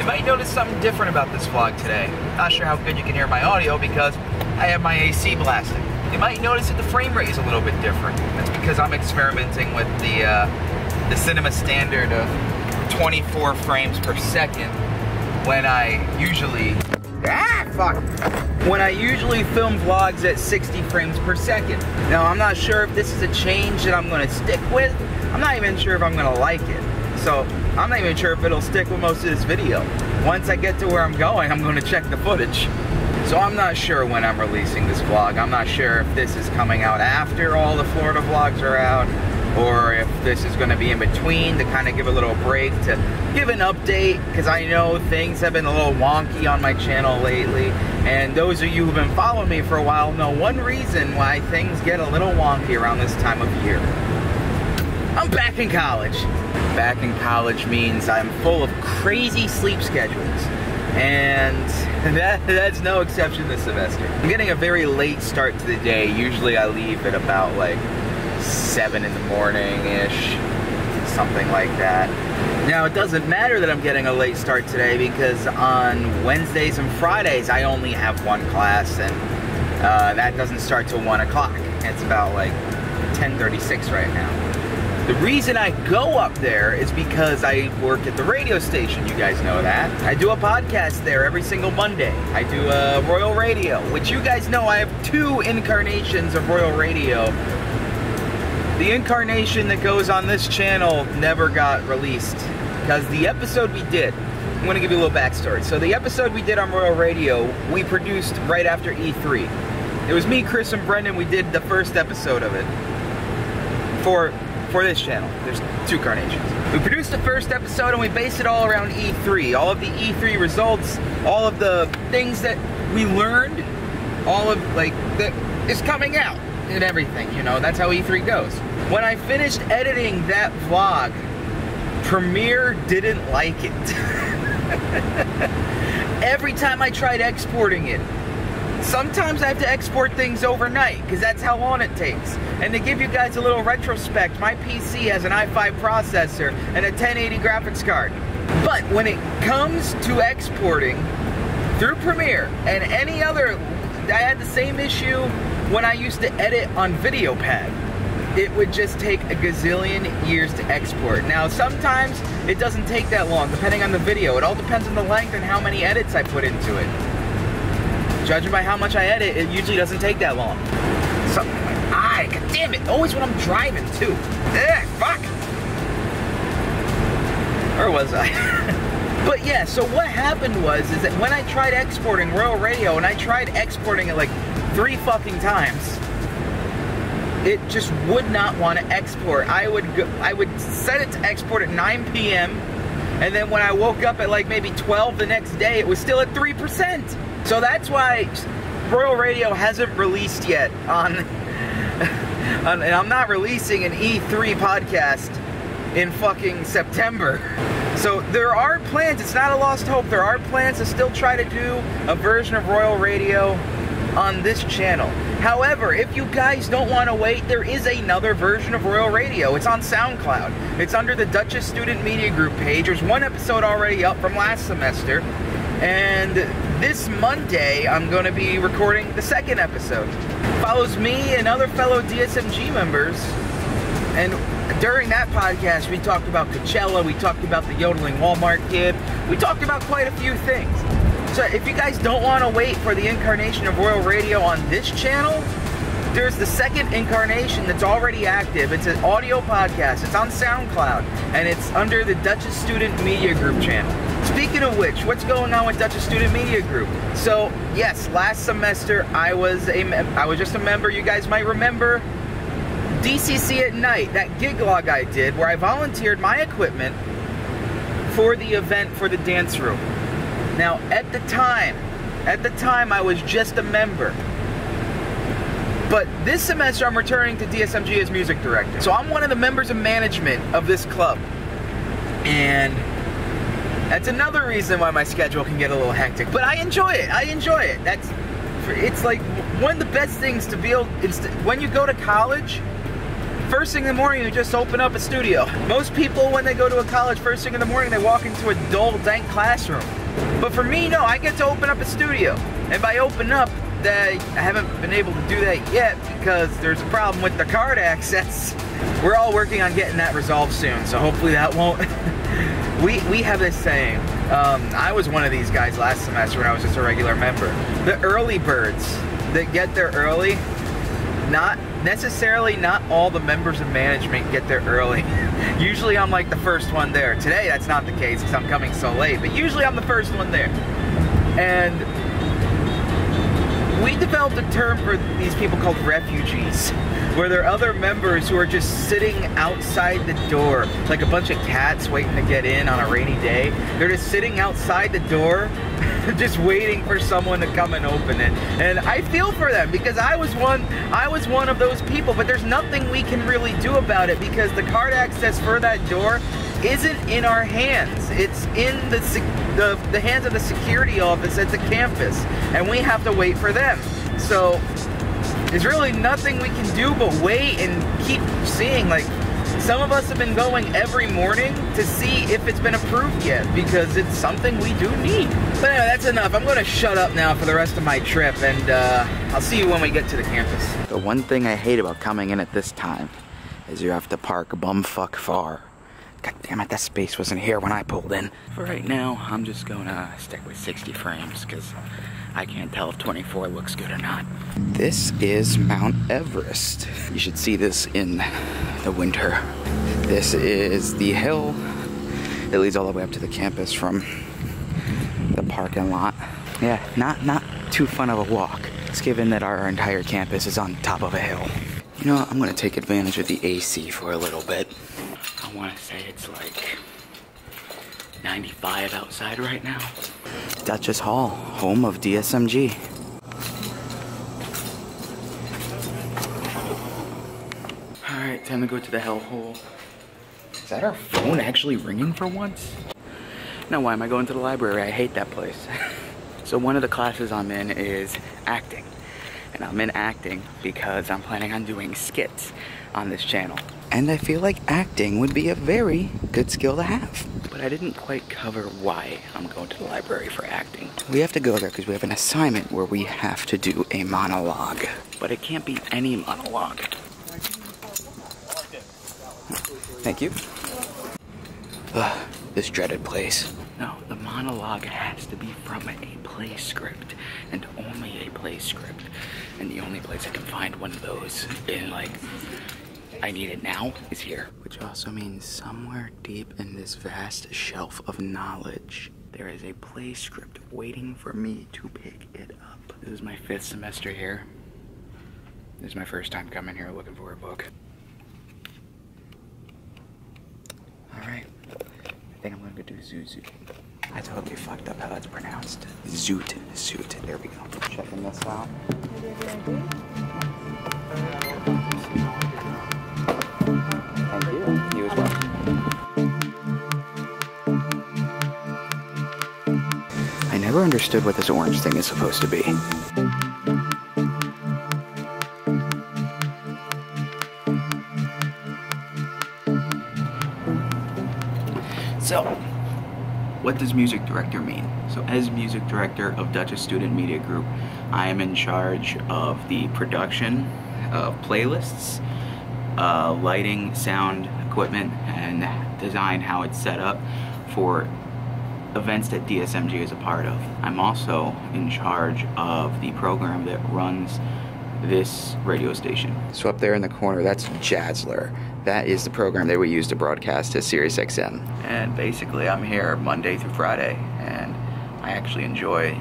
You might notice something different about this vlog today. Not sure how good you can hear my audio because I have my AC blasting. You might notice that the frame rate is a little bit different. That's because I'm experimenting with the cinema standard of 24 frames per second when I usually film vlogs at 60 frames per second. Now, I'm not sure if this is a change that I'm gonna stick with. I'm not even sure if I'm gonna like it. So, I'm not even sure if it'll stick with most of this video. Once I get to where I'm going, I'm gonna check the footage. So I'm not sure when I'm releasing this vlog. I'm not sure if this is coming out after all the Florida vlogs are out, or if this is gonna be in between to kind of give a little break, to give an update, because I know things have been a little wonky on my channel lately, and those of you who've been following me for a while know one reason why things get a little wonky around this time of year. I'm back in college. Back in college means I'm full of crazy sleep schedules, and that's no exception this semester. I'm getting a very late start to the day. Usually I leave at about like 7 in the morning-ish, something like that. Now, it doesn't matter that I'm getting a late start today because on Wednesdays and Fridays I only have one class, and that doesn't start till 1 o'clock. It's about like 10:36 right now. The reason I go up there is because I work at the radio station, you guys know that. I do a podcast there every single Monday. I do Royal Radio, which you guys know I have 2 incarnations of Royal Radio. The incarnation that goes on this channel never got released because the episode we did, I'm going to give you a little backstory. So the episode we did on Royal Radio, we produced right after E3. It was me, Chris, and Brendan. We did the first episode of it for this channel. There's 2 carnations. We produced the first episode and we based it all around E3. All of the E3 results, all of the things that we learned, all of like that is coming out and everything, you know, that's how E3 goes. When I finished editing that vlog, Premiere didn't like it. Every time I tried exporting it, sometimes I have to export things overnight because that's how long it takes. And to give you guys a little retrospect, my PC has an i5 processor and a 1080 graphics card. But when it comes to exporting through Premiere and any other, I had the same issue when I used to edit on VideoPad. It would just take a gazillion years to export. Now, sometimes it doesn't take that long, depending on the video. It all depends on the length and how many edits I put into it. Judging by how much I edit, it usually doesn't take that long. So, god damn it, always when I'm driving too. Fuck! Where was I? But yeah, so what happened was, is that when I tried exporting Royal Radio, and I tried exporting it like 3 fucking times, it just would not want to export. I would set it to export at 9 p.m. and then when I woke up at like maybe 12 the next day, it was still at 3%. So that's why Royal Radio hasn't released yet and I'm not releasing an E3 podcast in fucking September. So there are plans, it's not a lost hope, there are plans to still try to do a version of Royal Radio on this channel. However, if you guys don't want to wait, there is another version of Royal Radio. It's on SoundCloud. It's under the Dutchess Student Media Group page. There's 1 episode already up from last semester. And this Monday, I'm going to be recording the 2nd episode. Follows me and other fellow DSMG members. And during that podcast, we talked about Coachella, we talked about the yodeling Walmart kid, we talked about quite a few things. So if you guys don't want to wait for the incarnation of Royal Radio on this channel, there's the 2nd incarnation that's already active. It's an audio podcast. It's on SoundCloud, and it's under the Dutchess Student Media Group channel. Speaking of which, what's going on with Dutchess Student Media Group? So yes, last semester I was just a member. You guys might remember DCC at Night, that gig log I did where I volunteered my equipment for the event for the dance room. Now, at the time I was just a member. But this semester I'm returning to DSMG as music director. So I'm one of the members of management of this club. And that's another reason why my schedule can get a little hectic. But I enjoy it. It's like one of the best things to be able, when you go to college, First thing in the morning, you just open up a studio. Most people, when they go to a college first thing in the morning, they walk into a dull, dank classroom. But for me, no, I get to open up a studio. And by open up, I haven't been able to do that yet because there's a problem with the card access. We're all working on getting that resolved soon, so hopefully that won't. We have this saying. I was one of these guys last semester when I was just a regular member. The early birds that get there early, not all the members of management get there early. Usually I'm like the first one there. Today that's not the case because I'm coming so late, but usually I'm the first one there. And we developed a term for these people called refugees, where there are other members who are just sitting outside the door, like a bunch of cats waiting to get in on a rainy day. They're just sitting outside the door, just waiting for someone to come and open it. And I feel for them because I was one of those people, but there's nothing we can really do about it because the card access for that door isn't in our hands. It's in the hands of the security office at the campus, and we have to wait for them. So there's really nothing we can do but wait and keep seeing. Like, some of us have been going every morning to see if it's been approved yet because it's something we do need. But anyway, that's enough. I'm gonna shut up now for the rest of my trip, and I'll see you when we get to the campus. The one thing I hate about coming in at this time is you have to park bumfuck far. God damn it, that space wasn't here when I pulled in. For right now, I'm just gonna stick with 60 frames because I can't tell if 24 looks good or not. This is Mount Everest. You should see this in the winter. This is the hill that leads all the way up to the campus from the parking lot. Yeah, not too fun of a walk. It's given that our entire campus is on top of a hill. You know what, I'm gonna take advantage of the AC for a little bit. I want to say it's like 95 outside right now. Duchess Hall, home of DSMG. Alright, time to go to the hellhole. Is that our phone actually ringing for once? No, why am I going to the library? I hate that place. So one of the classes I'm in is acting. And I'm in acting because I'm planning on doing skits on this channel. And I feel like acting would be a very good skill to have. But I didn't quite cover why I'm going to the library for acting. We have to go there because we have an assignment where we have to do a monologue. But it can't be any monologue. Thank you. Ugh, this dreaded place. No, the monologue has to be from a play script, and only a play script. And the only place I can find one of those in, like, I need it now is here. Which also means somewhere deep in this vast shelf of knowledge, there is a play script waiting for me to pick it up. This is my 5th semester here. This is my first time coming here looking for a book. Alright, I think I'm gonna go do Zoot. I totally fucked up how that's pronounced. Zoot. There we go. Checking this out. Thank you. You as well. I never understood what this orange thing is supposed to be. So, what does music director mean? So as music director of Duchess Student Media Group, I am in charge of the production of playlists, lighting, sound, equipment, and design, how it's set up for events that DSMG is a part of. I'm also in charge of the program that runs this radio station. So up there in the corner, that's Jazzler. That is the program that we use to broadcast to SiriusXM. And basically I'm here Monday through Friday, and I actually enjoy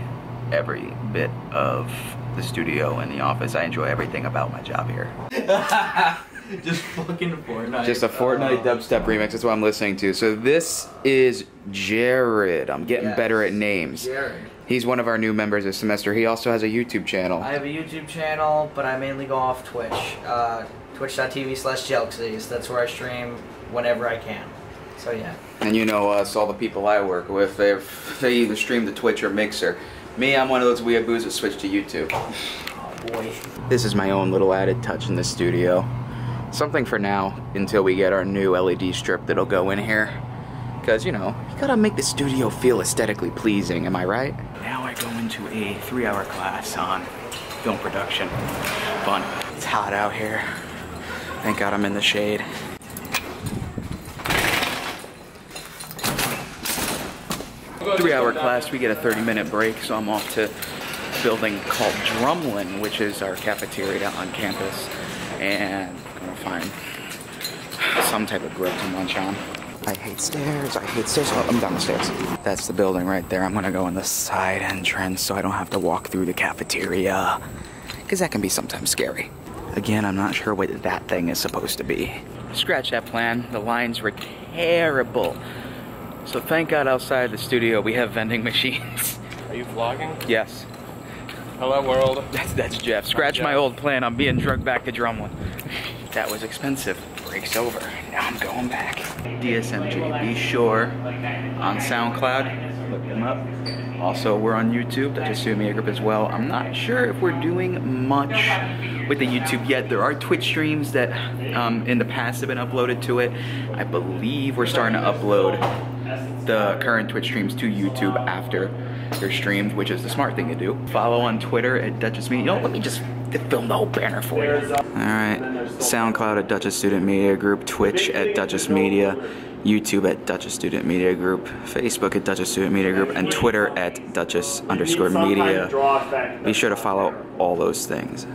every bit of the studio and the office. I enjoy everything about my job here. Just fucking Fortnite. Just a Fortnite dubstep remix, that's what I'm listening to. So this is Jared. I'm getting better at names. Jared. He's one of our new members this semester. He also has a YouTube channel. I have a YouTube channel, but I mainly go off Twitch. Twitch.tv/Jelksies. That's where I stream whenever I can. So yeah. And you know us, all the people I work with, they either stream to Twitch or Mixer. Me, I'm one of those weeaboos that switch to YouTube. Oh boy. This is my own little added touch in the studio. Something for now until we get our new LED strip that'll go in here. Because, you know, you gotta make the studio feel aesthetically pleasing, am I right? Now I go into a 3-hour class on film production. Fun. It's hot out here. Thank God I'm in the shade. Three-hour class, we get a 30-minute break, so I'm off to a building called Drumlin, which is our cafeteria on campus, and I'm gonna find some type of grill to munch on. I hate stairs, I hate stairs. Oh, I'm down the stairs. That's the building right there. I'm gonna go in the side entrance so I don't have to walk through the cafeteria, because that can be sometimes scary. Again, I'm not sure what that thing is supposed to be. Scratch that plan, the lines were terrible. So thank God outside the studio we have vending machines. Are you vlogging? Yes. Hello world. That's Jeff. Scratch my old plan. I'm being drugged back to Drumlin. That was expensive. Break's over. Now I'm going back. DSMG. Be sure on SoundCloud. Look them up. Also, we're on YouTube. Dutchess Studio Media Group as well. I'm not sure if we're doing much with the YouTube yet. There are Twitch streams that in the past have been uploaded to it. I believe we're starting to upload the current Twitch streams to YouTube after they're streamed, which is the smart thing to do. Follow on Twitter at Dutchess Media. You know, let me just film the whole banner for you. Alright, SoundCloud at Dutchess Student Media Group, Twitch at Dutchess Media, YouTube at Dutchess Student Media Group, Facebook at Dutchess Student Media Group, and Twitter at Dutchess_media. Be sure to follow all those things.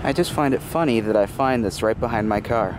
I just find it funny that I find this right behind my car.